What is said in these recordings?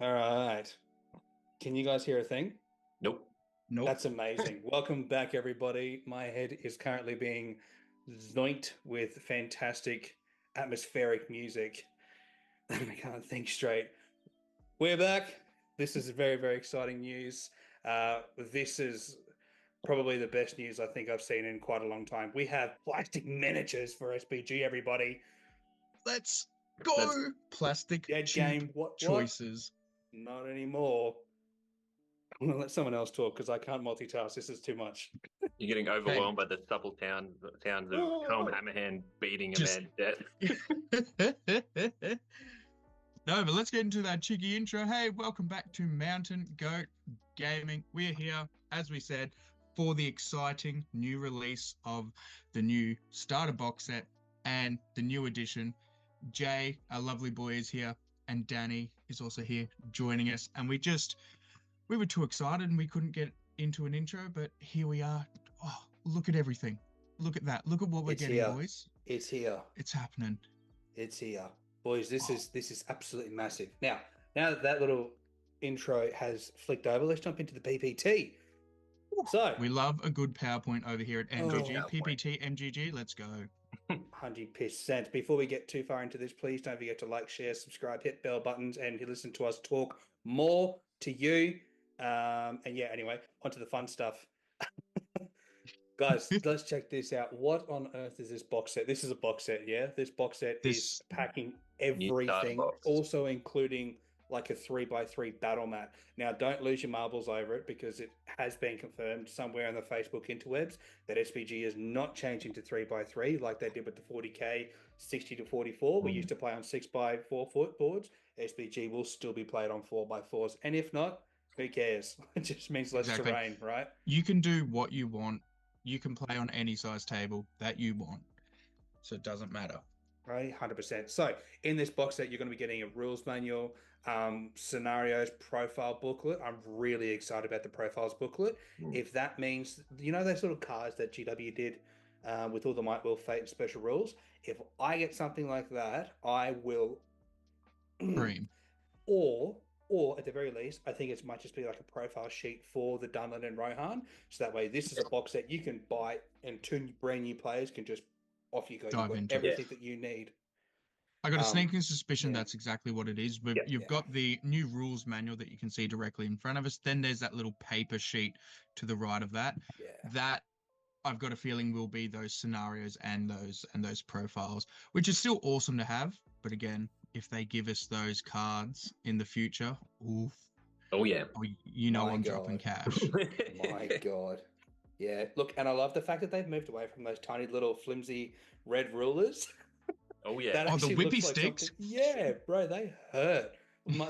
All right. Can you guys hear a thing? Nope. Nope. That's amazing. Welcome back, everybody. My head is currently being zoinked with fantastic atmospheric music. I can't think straight. We're back. This is very, very exciting news. This is probably the best news I think I've seen in quite a long time. We have plastic miniatures for SPG, everybody. Let's That's go. Plastic Dead cheap game. What? choices. Not anymore. I'm gonna let someone else talk because I can't multitask. This is too much. you're getting Hey, overwhelmed by the subtle sounds of Helm Oh, Hammerhand beating a just man to no, but let's get into that cheeky intro. Hey, welcome back to Mountain Goat Gaming. We're here, as we said, for the exciting new release of the new starter box set and the new edition. Jay, our lovely boy, is here, and Danny is also here joining us. And we were too excited and we couldn't get into an intro, but here we are. Oh, look at everything. Look at that. Look at what we're it's getting, here. boys. It's here. It's happening. It's here. Boys, this Oh, is this is absolutely massive. Now that that little intro has flicked over, let's jump into the PPT. So, we love a good PowerPoint over here at MGG. oh, PowerPoint. PPT, MGG, let's go. 100%. Before we get too far into this, please don't forget to like, share, subscribe, hit bell buttons, and listen to us talk more to you. And yeah, anyway, onto the fun stuff. Guys, let's check this out. What on earth is this box set? This is a box set, yeah? This box set is This, packing New starter everything, box. also including like a 3x3 battle mat. Now, don't lose your marbles over it because it has been confirmed somewhere on the Facebook interwebs that SPG is not changing to 3x3 like they did with the 40K 60 to 44. We used to play on 6x4 foot boards. SPG will still be played on 4x4s. And if not, who cares? It just means less exactly. terrain, right? You can do what you want. You can play on any size table that you want. So it doesn't matter. Right, 100%. So in this box set, you're going to be getting a rules manual, scenarios, profile booklet. I'm really excited about the profiles booklet. Mm. If that means, you know, those sort of cards that GW did with all the Might, Will, Fate, and special rules. If I get something like that, I will, Cream. or at the very least, I think it might just be like a profile sheet for the Dunland and Rohan. So that way, this is a box set you can buy, and two brand new players can just off you go. You've Dive got into it. everything that you need. I got a Um, sneaking suspicion yeah, that's exactly what it is. But Yeah. you've yeah, got the new rules manual that you can see directly in front of us. Then there's that little paper sheet to the right of that. yeah. That I've got a feeling will be those scenarios and those profiles, which is still awesome to have. But again, if they give us those cards in the future, oof, Oh yeah. oh, you know My I'm dropping God. cash. My God. Yeah. Look, and I love the fact that they've moved away from those tiny little flimsy red rulers. Oh yeah. That Oh, the actually whippy looks like sticks. something. Yeah, bro, they hurt.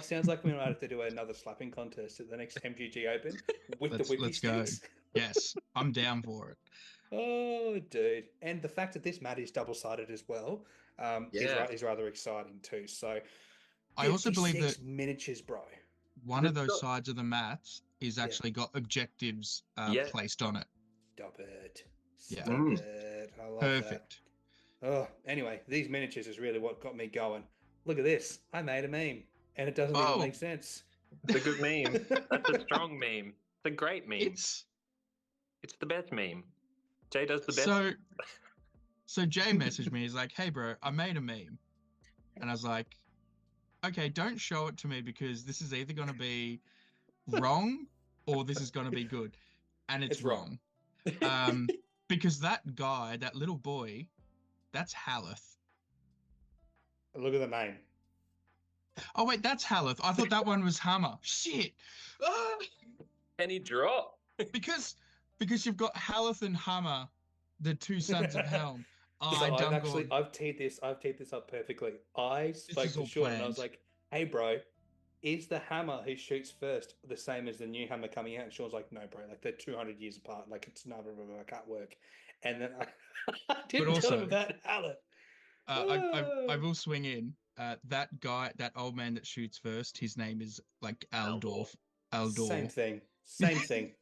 Sounds like we might have to do another slapping contest at the next MGG Open with the whippy Let's go. sticks. Yes, I'm down for it. Oh, dude. And the fact that this mat is double-sided as well, Yeah. is rather exciting too. So I also believe 56 that miniatures, bro. one of It's those got, sides of the mats is Yeah. actually got objectives yeah. placed on it. Stop it. Yeah, Stop Mm. it. I love that. perfect. Oh, anyway, these miniatures is really what got me going. Look at this. I made a meme, and it doesn't even Oh, make sense. It's a good meme. That's a strong meme. It's a great meme. it's It's the best meme. Jay does the best. so. So Jay messaged me. He's like, "Hey, bro, I made a meme," and I was like, "Okay, don't show it to me because this is either going to be wrong or this is going to be good," and it's It's wrong. wrong. Because that guy, that little boy, that's Haleth. Look at the name. Oh wait, that's Haleth. I thought that one was Hammer. Shit. Ah! Penny drop. Because you've got Haleth and Hammer, the two sons of Helm. Oh, So I done gone. I've teed this up perfectly. I This spoke is to all Sean and I was planned. like, "Hey, bro, is the hammer who shoots first the same as the new hammer coming out?" And Sean's like, "No, bro, like they're 200 years apart. Like it's never, I can't work." And then I But didn't tell him also, about Alan. I Oh, will swing in. That guy, that old man that shoots first, his name is like Aldor. Aldorf. same Aldor. thing. Same thing.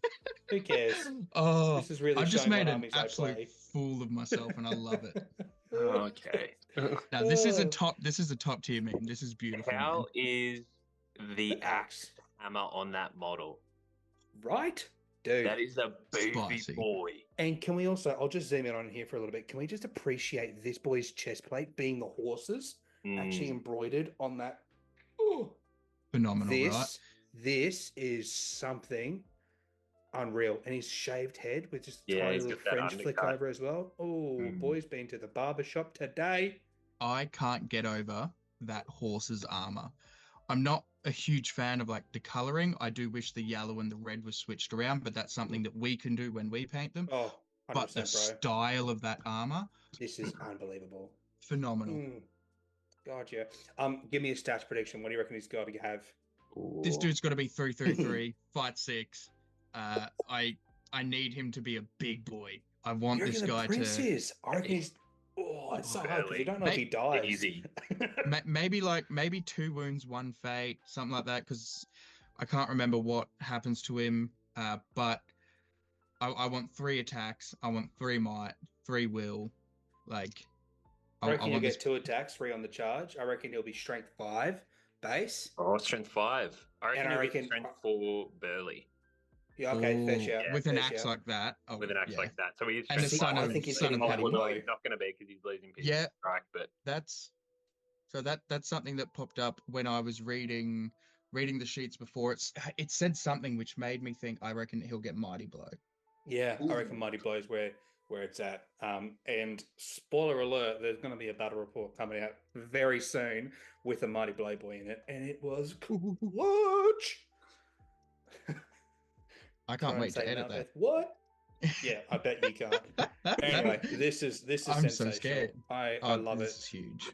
Who cares? Oh, This is really I've just showing what made an armies I absolute play. fool of myself, and I love it. Okay. Now Oh, this is a top tier meme. This is beautiful, man. How is the The axe. hammer on that model. Right? Dude. That is a beefy Spicy. boy. And can we also, I'll just zoom in on here for a little bit. Can we just appreciate this boy's chest plate being the horses actually embroidered on that? Oh, Phenomenal, right? This is something unreal. And his shaved head with just a tiny he's little got that French flick undercut. over as well. Oh, boy's been to the barber shop today. I can't get over that horse's armor. I'm not a huge fan of like the coloring. I do wish the yellow and the red was switched around, but that's something that we can do when we paint them. Oh, 100%, But the bro. style of that armor, This is unbelievable. phenomenal. God, yeah. Give me a stats prediction. What do you reckon he's got to have? This dude's got to be 333, fight 6. I need him to be a big boy. I want You this reckon guy the prince to is? I reckon he's. Oh, it's so hard because you don't know if he dies. Easy. maybe 2 wounds, 1 fate, something like that. Because I can't remember what happens to him. But I want 3 attacks. I want 3 might, 3 will. Like, I reckon he'll get 2 attacks, 3 on the charge. I reckon he'll be strength 5 base. Oh, strength 5. I reckon he'll get strength 4 burly. Yeah, okay, fair shout. With an axe like that. Oh, with an axe like that. So he's and the son of he's son of mighty Hammer. blow. He's not going to be because he's losing people. Yeah, Strike, but that's something that popped up when I was reading the sheets before. It said something which made me think I reckon he'll get mighty blow. Yeah, I reckon mighty blow is where it's at. And spoiler alert, there's going to be a battle report coming out very soon with a mighty blow boy in it, and it was cool. Watch. I can't wait to edit that. What? Yeah, I bet you can't. Anyway, this is I'm sensational. so scared. I love it. This is huge.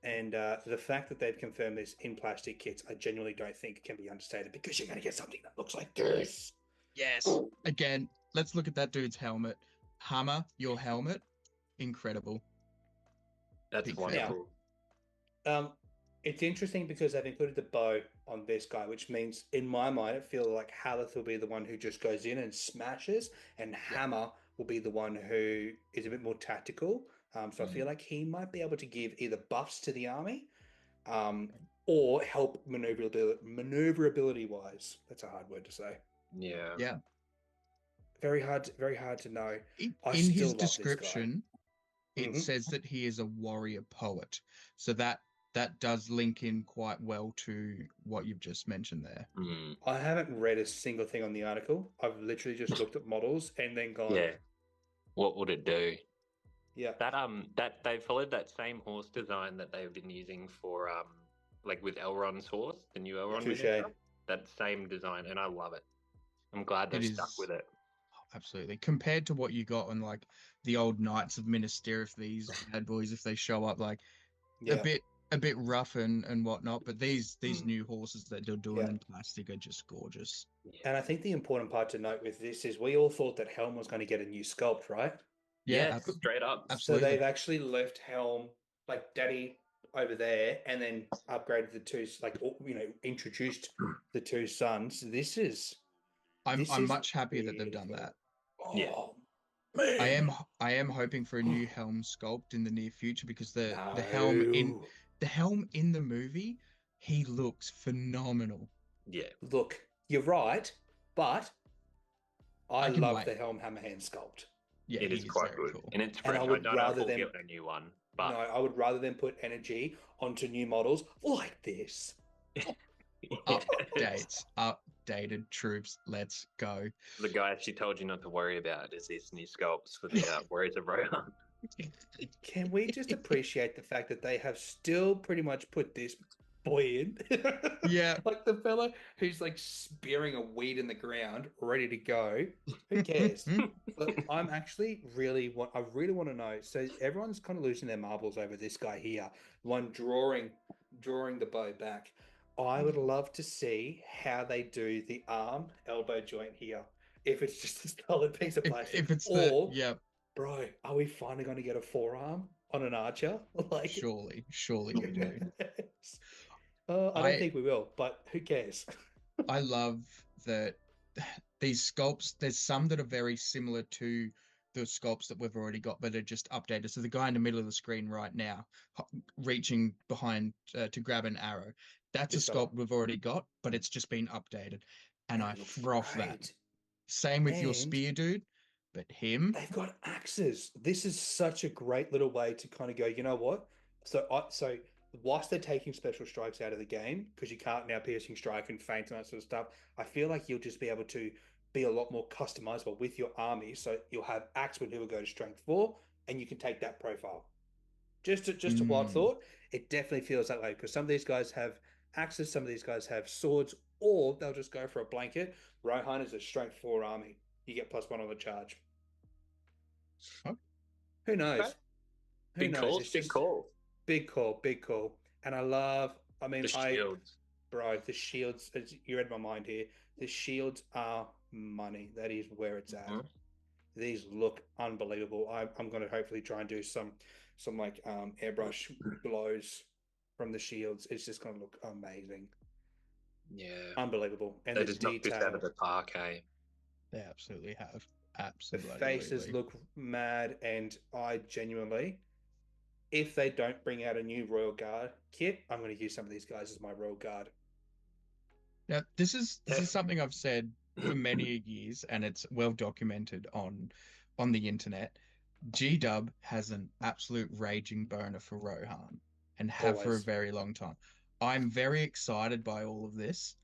And the fact that they've confirmed this in plastic kits, I genuinely don't think can be understated because you're going to get something that looks like this. Yes. Again, let's look at that dude's helmet. Hammer, your helmet, incredible. That's Big wonderful. It's interesting because they've included the bow on this guy, which means in my mind it feels like Haleth will be the one who just goes in and smashes, and Hammer will be the one who is a bit more tactical. So I feel like he might be able to give either buffs to the army, or help maneuverability wise. That's a hard word to say. Yeah. Yeah. Very hard to know. In his description, it says that he is a warrior poet. So that does link in quite well to what you've just mentioned there. I haven't read a single thing on the article. I've literally just looked at models and then gone, Yeah. What would it do? Yeah. That they followed that same horse design that they've been using for like with Elrond's horse, the new Elrond. Touché. That same design, and I love it. I'm glad they've stuck with it. Absolutely. Compared to what you got on like the old Knights of Minas Tirith, these bad boys, if they show up like a bit rough and whatnot, but these new horses that they're doing in plastic are just gorgeous. And I think the important part to note with this is we all thought that Helm was going to get a new sculpt, right? Yeah, straight up. Absolutely. So they've actually left Helm, like Daddy over there, and then upgraded the 2, like, introduced the 2 sons. This is... I'm much happier that they've done that. Oh, yeah. Man. I am hoping for a new Helm sculpt in the near future because the helm in the movie, he looks phenomenal. Yeah. Look, you're right, but I love wait. the Helm Hammerhand sculpt. Yeah, it is quite good. Cool. And it's fresh. I would rather get a new one. But no, I would rather than put energy onto new models like this. Updated troops. Let's go. The guy she told you not to worry about is these new sculpts for the Warriors of Rohan. Can we just appreciate the fact that they have still pretty much put this boy in? Yeah. Like the fella who's like spearing a weed in the ground, ready to go. Who cares? But I'm actually I really want to know. So everyone's kind of losing their marbles over this guy here, one drawing the bow back. I would love to see how they do the arm elbow joint here. If it's just a solid piece of plastic, if it's bro, are we finally going to get a forearm on an archer? Like, surely we do. I don't think we will, but who cares? I love that these sculpts. There's some that are very similar to the sculpts that we've already got, but are just updated. So the guy in the middle of the screen right now, reaching behind to grab an arrow, That's a This fella. sculpt we've already got, but it's just been updated, and And I it looks froth that. great. Same with your And spear dude, but him. they've got axes. This is such a great little way to kind of go, you know what? So whilst they're taking special strikes out of the game, because you can't now piercing strike and feint and that sort of stuff, I feel like you'll just be able to be a lot more customizable with your army. So you'll have axemen who will go to strength 4, and you can take that profile. Just a wild Mm, thought. It definitely feels that way because some of these guys have axes, some of these guys have swords, or they'll just go for a blanket. Rohan is a strength 4 army. You get +1 on the charge. oh, Who Okay. knows? Who Big knows? calls, It's big just calls. big call, big call. And I love, I mean, The shields. bro, the shields, you read my mind here. The shields are money. That is where it's at. Mhm. These look unbelievable. I'm going to hopefully try and do some like airbrush blows from the shields. It's just going to look amazing. Yeah. Unbelievable. And They the just knocked this out of detail. the park, eh? they absolutely have. The Absolutely. faces look mad, and I genuinely, if they don't bring out a new Royal Guard kit, I'm going to use some of these guys as my Royal Guard. Now, this is something I've said for many years, and it's well documented on the internet. G-Dub has an absolute raging boner for Rohan, and have for a Always. very long time. I'm very excited by all of this,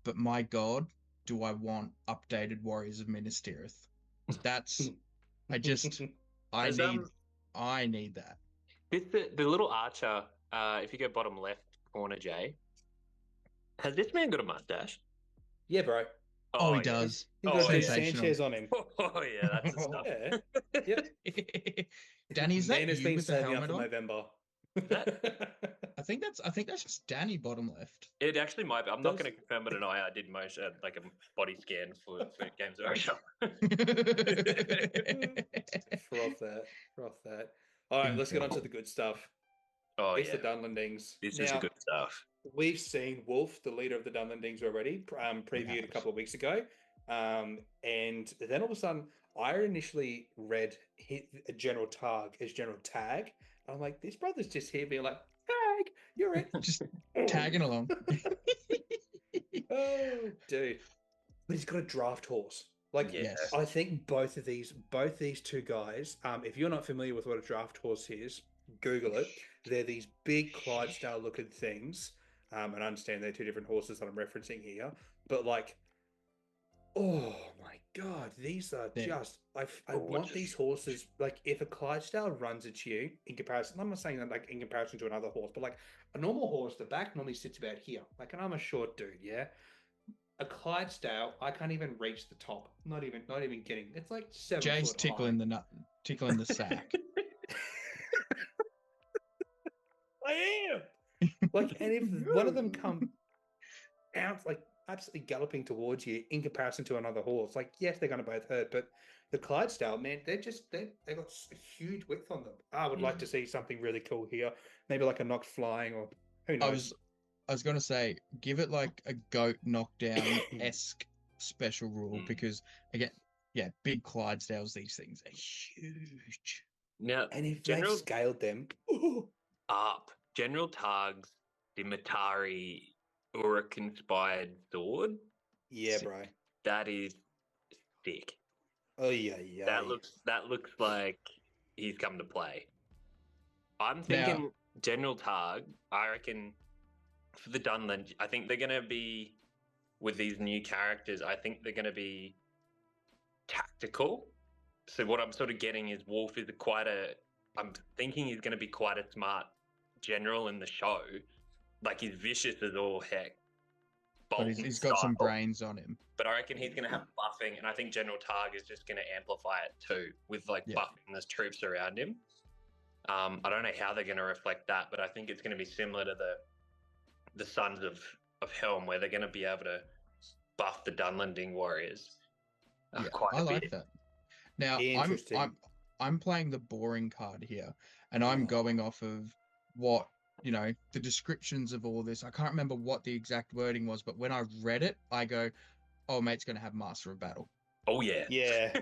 but my God, do I want updated Warriors of Minas Tirith? That's I just I Has, need I need that. the little archer, if you go bottom left corner, Jay, has this man got a mustache? Yeah, bro. Oh, he yeah. does. You've Oh, got yeah. two Sanchez on him. Oh yeah, that's the stuff. Yeah. Yep. Danny, is that Man has you been with the saving up helmet for on? November. I think that's just Danny bottom left. It actually might be. I'm not Does- going to confirm it, and I did motion like a body scan for Games Workshop. Froth that. Froth that. All right, let's get on to the good stuff. Oh It's yeah, the Dunlandings. this is the Now, good stuff. we've seen Wolf, the leader of the Dunlandings, already previewed a couple of weeks ago. And then all of a sudden, I initially read General Targ as General Tag. I'm like, this brother's just here being like, Tag, you're it. Just tagging along. Oh, dude. But he's got a draft horse. Like, Yeah. Yes. I think both these two guys, if you're not familiar with what a draft horse is, Google it. They're these big Clydesdale looking things. And I understand they're two different horses that I'm referencing here. But like, oh my God, these are They're just, I want these horses, like if a Clydesdale runs at you in comparison, I'm not saying that like in comparison to another horse, but like a normal horse, the back normally sits about here. Like, and I'm a short dude, yeah? A Clydesdale, I can't even reach the top. Not even getting. It's like 7 Jay's foot tickling high. the nut, tickling the sack. I am. Like, and if one of them come out like absolutely galloping towards you in comparison to another horse, like yes, they're going to both hurt, but the Clydesdale, man, they got a huge width on them. I would like to see something really cool here, maybe like a knocked flying or who knows. I was gonna say, give it like a goat knockdown-esque special rule, because again, yeah, big Clydesdales, these things are huge. Now, And if General they've scaled them, up, General Targ's Dimitari Uruk-inspired sword. yeah, Sick. bro. That is sick. Oh yeah. That looks like he's come to play. I'm thinking General Targ, I reckon for the Dunland, I think they're gonna be with these new characters, I think they're gonna be tactical. So what I'm sort of getting is Wolf is I'm thinking he's gonna be quite a smart general in the show. Like he's vicious as all heck. But he's got some brains on him. But I reckon he's going to have buffing, and I think General Targ is just going to amplify it too, with like buffing the troops around him. I don't know how they're going to reflect that, but I think it's going to be similar to the Sons of Helm, where they're going to be able to buff the Dunlanding warriors. Quite I a like bit. that. Now Interesting. I'm playing the boring card here, and I'm going off of what, you know, the descriptions of all this. I can't remember what the exact wording was, but when I read it, I go, "Oh, mate's going to have Master of Battle." Oh yeah, Yeah.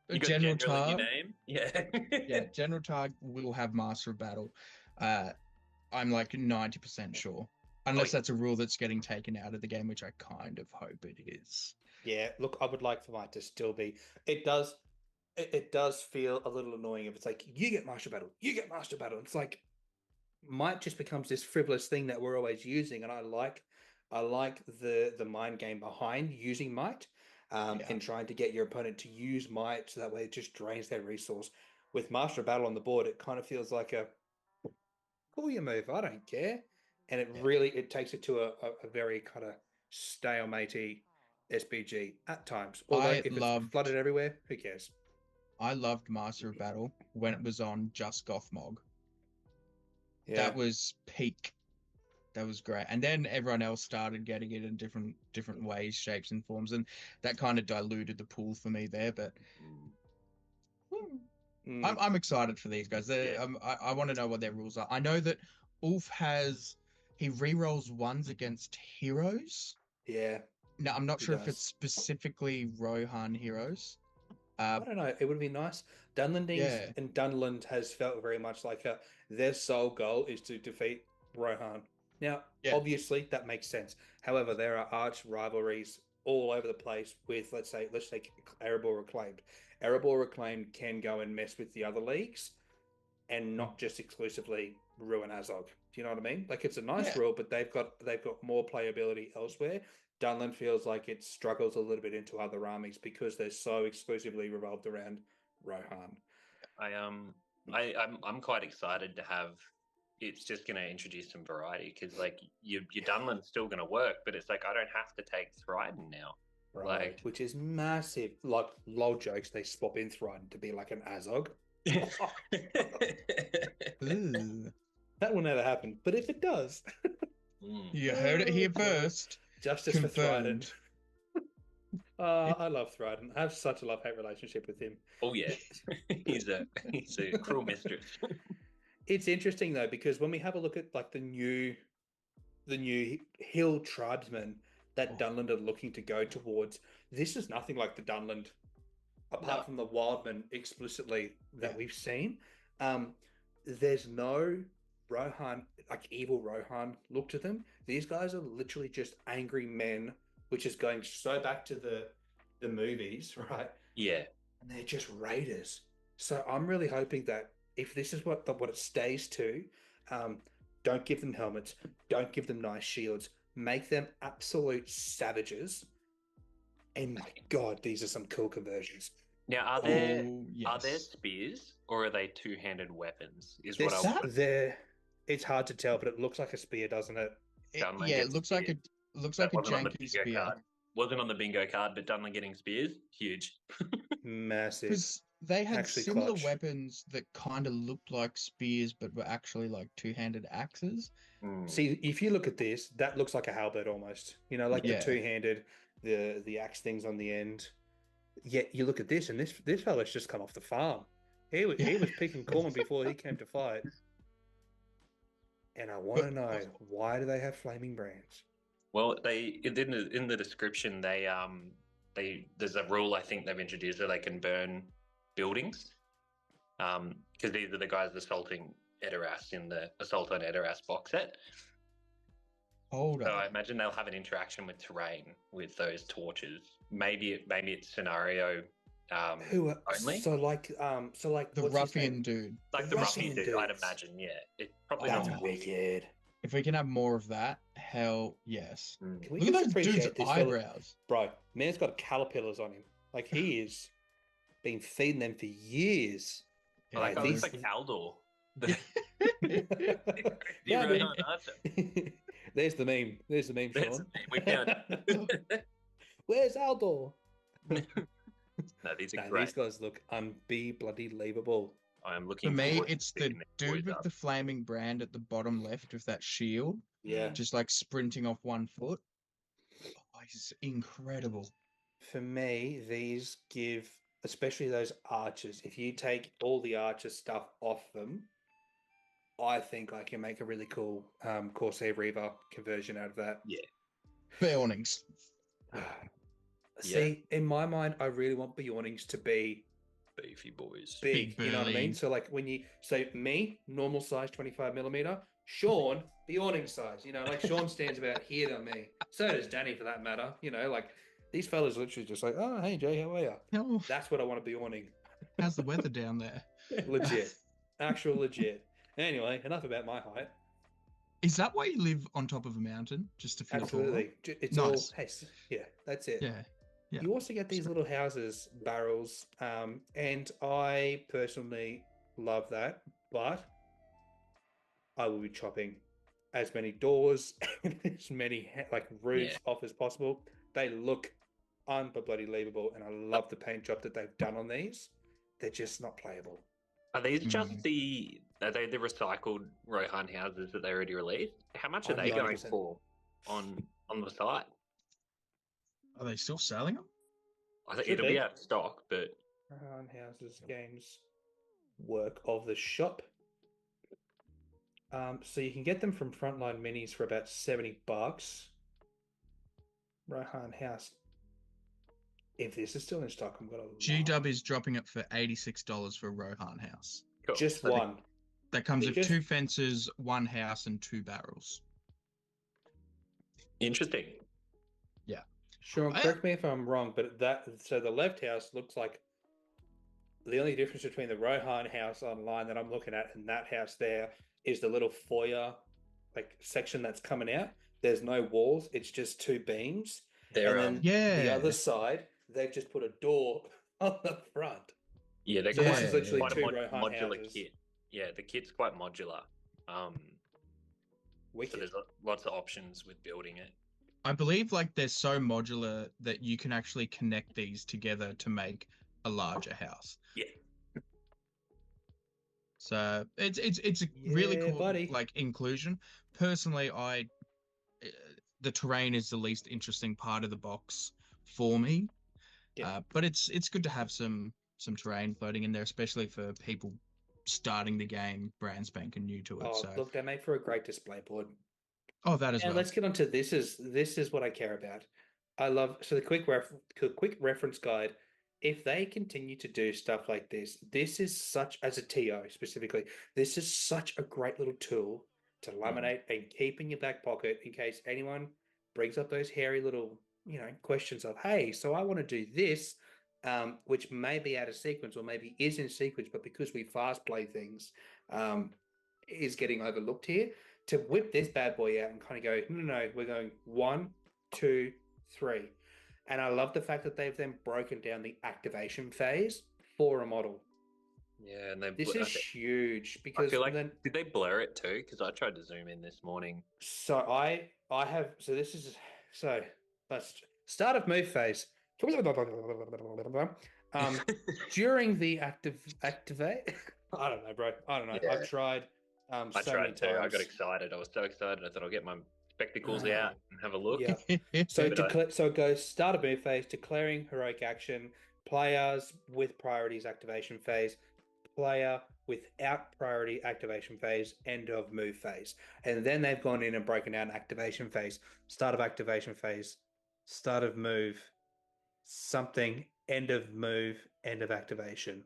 You got General General in your Targ, name, yeah. yeah, General Targ will have Master of Battle. I'm like 90% sure. Unless that's a rule that's getting taken out of the game, which I kind of hope it is. Yeah, look, I would like for mine to still be. It does feel a little annoying if it's like you get master battle, you get master battle. It's like might just becomes this frivolous thing that we're always using, and I like the mind game behind using might, and trying to get your opponent to use might so that way it just drains their resource. With master battle on the board, it kind of feels like a pull your move. I don't care, and it takes it to a very kind of stalematey SBG at times. Although if it's flooded everywhere, who cares? I loved Master of Battle when it was on just Gothmog. Yeah. That was peak. That was great. And then everyone else started getting it in different ways, shapes, and forms, and that kind of diluted the pool for me there. But I'm excited for these guys. I want to know what their rules are. I know that Ulf he rerolls ones against heroes. Yeah. No, I'm not sure if it's specifically Rohan heroes. I don't know. It would be nice. Dunlandings and Dunland has felt very much like their sole goal is to defeat Rohan. Now, obviously, that makes sense. However, there are arch rivalries all over the place with, let's take Erebor Reclaimed. Erebor Reclaimed can go and mess with the other leagues and not just exclusively ruin Azog. Do you know what I mean? Like, it's a nice rule, but they've got more playability elsewhere. Dunland feels like it struggles a little bit into other armies because they're so exclusively revolved around Rohan. I'm quite excited to have. It's just going to introduce some variety because, like, your Dunland's still going to work, but it's like I don't have to take Thryden now, right? Like, which is massive. Like, lol jokes, they swap in Thryden to be like an Azog. That will never happen, but if it does, you heard it here first. Justice confirmed. For Thryden. I love Thryden. I have such a love-hate relationship with him. Oh yeah, he's a cruel mistress. It's interesting though because when we have a look at like the new hill tribesmen that Dunland are looking to go towards, this is nothing like the Dunland, apart from the Wildmen explicitly that we've seen. There's no Rohan, like evil Rohan look to them. These guys are literally just angry men, which is going so back to the movies, right? Yeah. And they're just raiders. So I'm really hoping that if this is what it stays to, don't give them helmets, don't give them nice shields, make them absolute savages. And my God, these are some cool conversions. Now, are there spears or are they two-handed weapons? It's hard to tell, but it looks like a spear, doesn't it? It looks like a janky spear. Card. Wasn't on the bingo card, but Dunland getting spears, huge. Massive. Because they had similar clutch. Weapons that kind of looked like spears, but were actually like two-handed axes. See, if you look at this, that looks like a halberd almost. You know, like the two-handed, the axe things on the end. Yet you look at this, and this fella's just come off the farm. He was picking corn before he came to fight. And I want to know, why do they have flaming brands? Well, in the description there's a rule I think they've introduced where they can burn buildings, because these are the guys assaulting Edoras in the Assault on Edoras box set. So I imagine they'll have an interaction with terrain with those torches. Maybe it's scenario only. So like the ruffian dude. Like the ruffian dude, I'd imagine. Yeah, it's probably that's wicked. If we can have more of that, hell yes. Look at those dude's eyebrows, bro. Man's got caterpillars on him. Like he is been feeding them for years. Yeah, like looks like Aldor. There's the meme. Sean. We found it. Where's Aldor? No, these are great. These guys look unbelievable. I am looking. For me, it's the dude with the flaming brand at the bottom left with that shield. Yeah. Just like sprinting off 1 foot. Oh, he's incredible. For me, these give, especially those archers, if you take all the archer stuff off them, I think I can make a really cool Corsair Reaver conversion out of that. Yeah. Beornings. See, in my mind, I really want Beornings to be beefy boys. Big, you know what I mean? So like normal size 25mm, Sean, the awning size, like Sean stands about here than me. So does Danny for that matter. Like these fellas literally just like, oh, hey Jay, how are you? Oh, That's what I want to be awning. how's the weather down there? Legit. Actual legit. Anyway, enough about my height. Is that why you live on top of a mountain? Just to feel Absolutely. taller? It's Nice. all, hey, yeah, that's it. Yeah. Yeah. You also get these little houses, barrels, and I personally love that, but I will be chopping as many doors and as many roofs off as possible. They look unbelievable, and I love the paint job that they've done on these. They're just not playable. Are these just the recycled Rohan houses that they already released? How much are they going 90%. for on the site? Are they still selling them? I think Should it'll be. be out of stock, but Rohan Houses Games work of the shop. So you can get them from Frontline Minis for about $70. Rohan House. If this is still in stock, I'm gonna G-Dub is dropping it for $86 for a Rohan house. cool. just So one. That comes with Just- 2 fences, 1 house, and 2 barrels. Interesting. Sean, correct me if I'm wrong, but the left house looks like the only difference between the Rohan house online that I'm looking at and that house there is the little foyer section that's coming out. There's no walls, it's just 2 beams. They're And then the Yeah. other side, they've just put a door on the front. they're So quite, this is literally quite a 2 Rohan modular houses. kit. Yeah, the kit's quite modular. So Wicked. there's lots of options with building it. I believe they're so modular that you can actually connect these together to make a larger house. Yeah. So it's a really Yeah, cool buddy. inclusion. Personally, the terrain is the least interesting part of the box for me. Yeah. But it's good to have some terrain floating in there, especially for people starting the game brand spanking new to it. Oh, So look, they make for a great display board. that as And well. let's get on to this is what I care about. I love the quick reference guide. If they continue to do stuff like this is such, as a TO specifically, this is such a great little tool to laminate and keep in your back pocket in case anyone brings up those hairy little questions of, hey, so I want to do this, which may be out of sequence or maybe is in sequence, but because we fast play things, is getting overlooked here. To whip this bad boy out and kind of go, no, we're going 1, 2, 3. And I love the fact that they've then broken down the activation phase for a model. Yeah, and This is huge because I feel like did they blur it too? Because I tried to zoom in this morning. So I have let's start of move phase. During the activate. I don't know, bro. I don't know. Yeah. I've tried. I So tried many too. I got times. excited. I was so excited. I thought I'll get my spectacles out and have a look. Yeah. So it goes start of move phase, declaring heroic action, players with priorities activation phase, player without priority activation phase, end of move phase. And then they've gone in and broken down activation phase, start of activation phase, start of move, something, end of move, end of activation.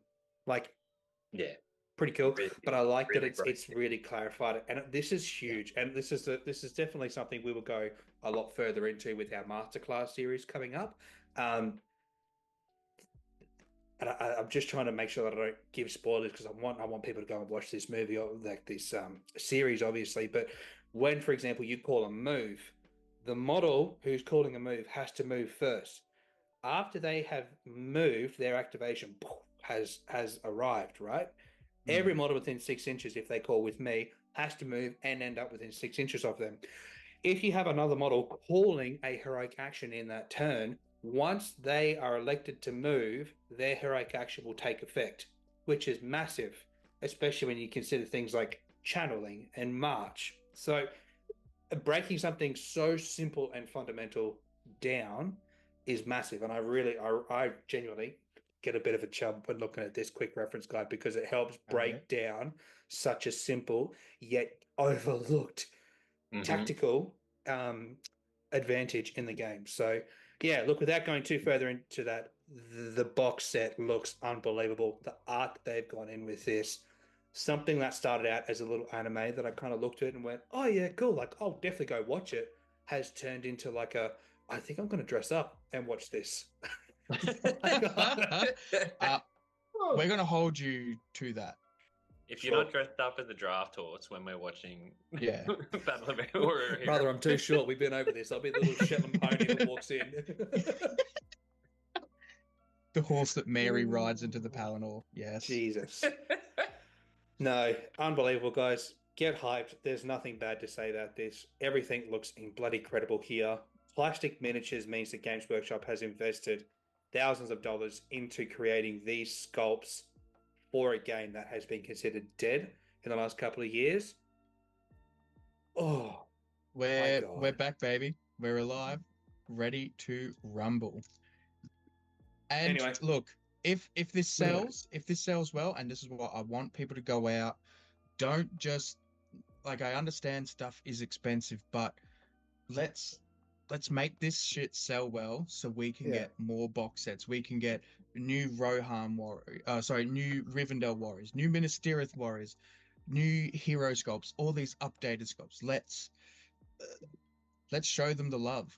Yeah. Pretty cool, Really, but I like really that it's really clarified, and this is huge, and this is definitely something we will go a lot further into with our masterclass series coming up. And I'm just trying to make sure that I don't give spoilers because I want people to go and watch this movie or this series, obviously. But when, for example, you call a move, the model who's calling a move has to move first. After they have moved, their activation has arrived, right? Every model within 6 inches, if they call with me, has to move and end up within 6 inches of them. If you have another model calling a heroic action in that turn, once they are elected to move, their heroic action will take effect, which is massive, especially when you consider things like channeling and march. So breaking something so simple and fundamental down is massive. And I genuinely get a bit of a chub when looking at this quick reference guide because it helps break down such a simple yet overlooked tactical advantage in the game. So yeah, look, without going too further into that, the box set looks unbelievable. The art they've gone in with this, something that started out as a little anime that I kind of looked at and went, oh yeah, cool. Like, I'll definitely go watch it, has turned into like I think I'm going to dress up and watch this. We're going to hold you to that. If you're not dressed up as a draft horse when we're watching Battle of Warrior, brother, I'm too short. We've been over this. I'll be the little Shetland pony that walks in. The horse that Mary rides into the Palinor. Yes. Jesus. No, unbelievable, guys. Get hyped. There's nothing bad to say about this. Everything looks bloody credible here. Plastic miniatures means that Games Workshop has invested thousands of dollars into creating these sculpts for a game that has been considered dead in the last couple of years. Oh, we're back, baby. We're alive, ready to rumble. And anyway, look, if this sells well, and this is what I want people to go out, don't just like, I understand stuff is expensive, but let's make this shit sell well so we can get more box sets. We can get new Rohan new Rivendell Warriors, new Minas Tirith Warriors, new hero sculpts, all these updated sculpts. Let's show them the love.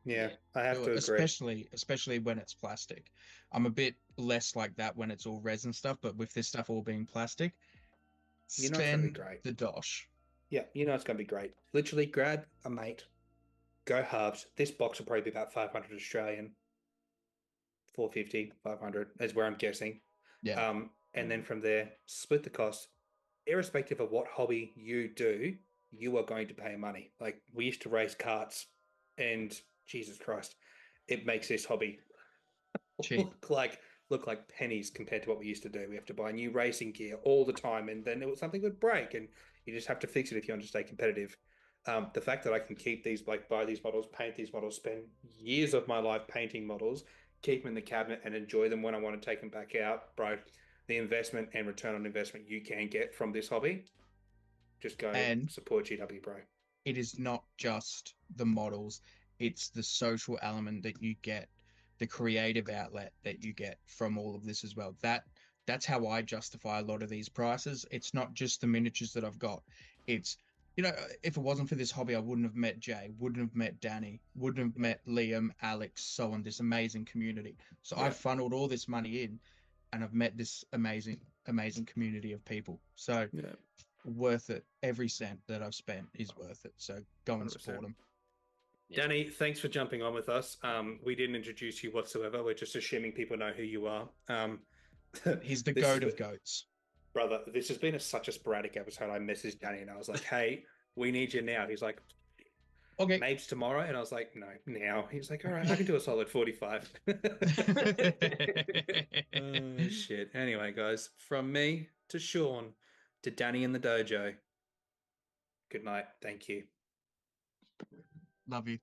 Yeah, I have to agree. Especially when it's plastic. I'm a bit less like that when it's all resin stuff, but with this stuff all being plastic, it's gonna be great. The dosh. Yeah, it's gonna be great. Literally grab a mate, go halves. This box will probably be about 500 Australian. 450, 500 is where I'm guessing. Yeah. And then from there, split the cost. Irrespective of what hobby you do, you are going to pay money. Like, we used to race karts, and Jesus Christ, it makes this hobby look like pennies compared to what we used to do. We have to buy new racing gear all the time, and then something would break, and you just have to fix it if you want to stay competitive. The fact that I can keep these, like, buy these models, paint these models, spend years of my life painting models, keep them in the cabinet and enjoy them when I want to take them back out, bro. The investment and return on investment you can get from this hobby, just go and support GW, bro. It is not just the models, it's the social element that you get, the creative outlet that you get from all of this as well. That's how I justify a lot of these prices. It's not just the miniatures that I've got. It's, if it wasn't for this hobby, I wouldn't have met Jay, wouldn't have met Danny, wouldn't have met Liam, Alex, so on, this amazing community. So I've funneled all this money in, and I've met this amazing community of people. So worth it. Every cent that I've spent is worth it. So go and 100%. Support them. Danny, thanks for jumping on with us. We didn't introduce you whatsoever. We're just assuming people know who you are. He's the goat of goats. Brother, this has been such a sporadic episode. I messaged Danny and I was like, hey, we need you now. He's like, okay, maybe tomorrow. And I was like, no, now. He's like, all right, I can do a solid 45. Oh, shit. Anyway, guys, from me to Sean to Danny in the dojo, good night. Thank you. Love you.